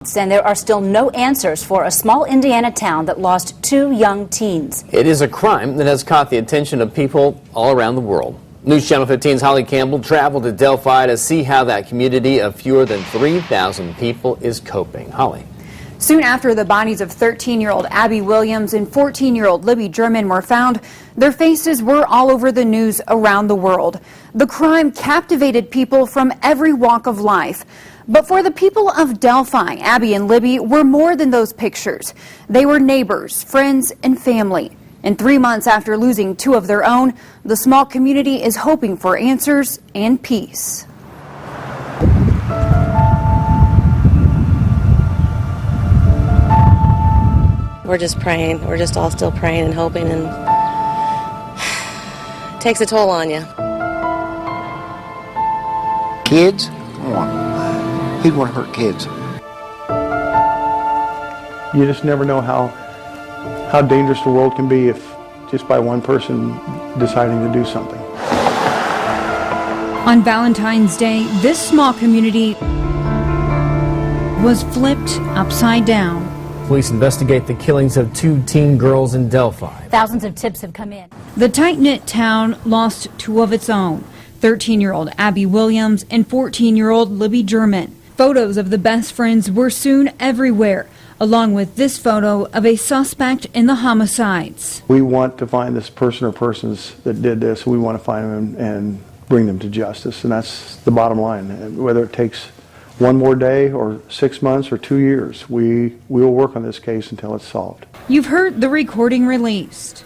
And there are still no answers for a small Indiana town that lost 2 young teens. It is a crime that has caught the attention of people all around the world. News Channel 15's Holly Campbell traveled to Delphi to see how that community of fewer than 3,000 people is coping. Holly. Soon after the bodies of 13-year-old Abby Williams and 14-year-old Libby German were found, their faces were all over the news around the world. The crime captivated people from every walk of life. But for the people of Delphi, Abby and Libby were more than those pictures. They were neighbors, friends, and family. And 3 months after losing 2 of their own, the small community is hoping for answers and peace. We're just praying. We're just all still praying and hoping, and it takes a toll on you. Kids? Come on. Who'd want to hurt kids? You just never know how dangerous the world can be if just by one person deciding to do something. On Valentine's Day, this small community was flipped upside down. Police investigate the killings of 2 teen girls in Delphi. Thousands of tips have come in. The tight-knit town lost 2 of its own, 13-year-old Abby Williams and 14-year-old Libby German. Photos of the best friends were soon everywhere, along with this photo of a suspect in the homicides. We want to find this person or persons that did this. We want to find them and bring them to justice, and that's the bottom line. And whether it takes 1 more day or 6 months or 2 years, we will work on this case until it's solved. You've heard the recording released.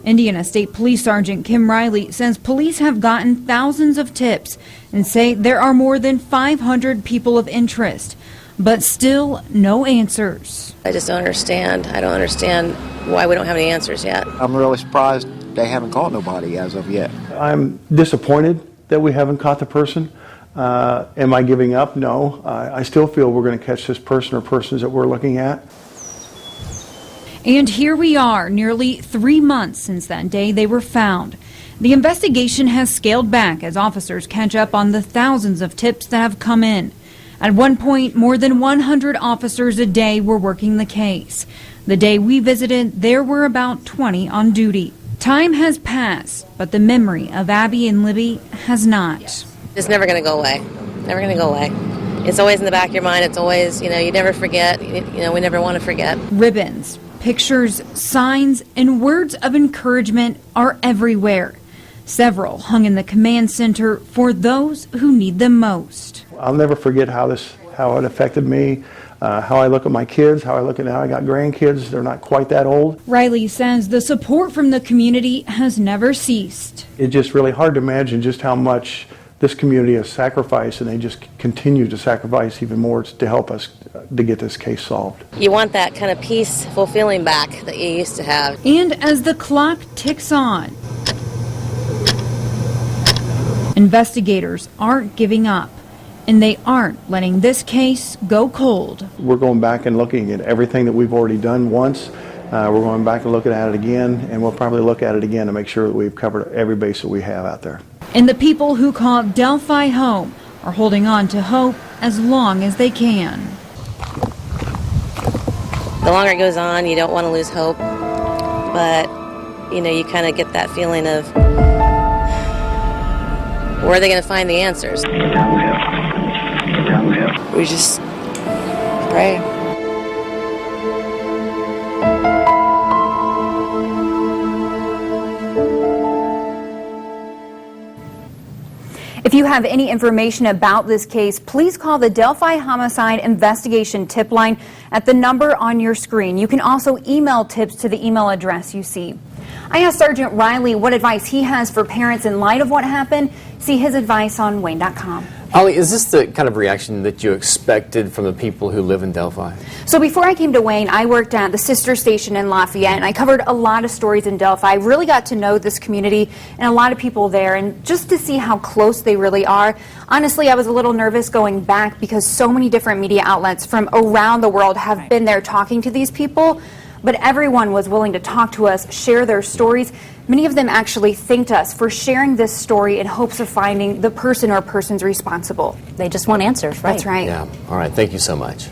Indiana State Police Sergeant Kim Riley says police have gotten thousands of tips and say there are more than 500 people of interest, but still no answers. I just don't understand. I don't understand why we don't have any answers yet. I'm really surprised they haven't caught nobody as of yet. I'm disappointed that we haven't caught the person. Am I giving up? No. I still feel we're going to catch this person or persons that we're looking at. And here we are, nearly 3 months since that day they were found. The investigation has scaled back as officers catch up on the thousands of tips that have come in. At one point, more than 100 officers a day were working the case. The day we visited, there were about 20 on duty. Time has passed, but the memory of Abby and Libby has not. It's never going to go away. Never going to go away. It's always in the back of your mind. It's always, you never forget. We never want to forget. Ribbons, pictures, signs, and words of encouragement are everywhere. Several hung in the command center for those who need them most. I'll never forget how it affected me, how I look at my kids, how I look at now I got grandkids. They're not quite that old. Riley says the support from the community has never ceased. It's just really hard to imagine just how much this community has sacrificed, and they just continue to sacrifice even more to help us to get this case solved. You want that kind of peaceful feeling back that you used to have. And as the clock ticks on, investigators aren't giving up, and they aren't letting this case go cold. We're going back and looking at everything that we've already done once. We're going back and looking at it again, and we'll probably look at it again to make sure that we've covered every base that we have out there. And the people who call Delphi home are holding on to hope as long as they can. The longer it goes on, you don't want to lose hope, but you kind of get that feeling of where are they going to find the answers? We just pray. If you have any information about this case, please call the Delphi Homicide Investigation Tip Line at the number on your screen. You can also email tips to the email address you see. I asked Sergeant Riley what advice he has for parents in light of what happened. See his advice on Wayne.com. Holly, is this the kind of reaction that you expected from the people who live in Delphi? So before I came to Wayne, I worked at the sister station in Lafayette, and I covered a lot of stories in Delphi. I really got to know this community and a lot of people there, and just to see how close they really are. Honestly, I was a little nervous going back because so many different media outlets from around the world have been there talking to these people. But everyone was willing to talk to us, share their stories. Many of them actually thanked us for sharing this story in hopes of finding the person or persons responsible. They just want answers, right? That's right. Yeah. All right. Thank you so much.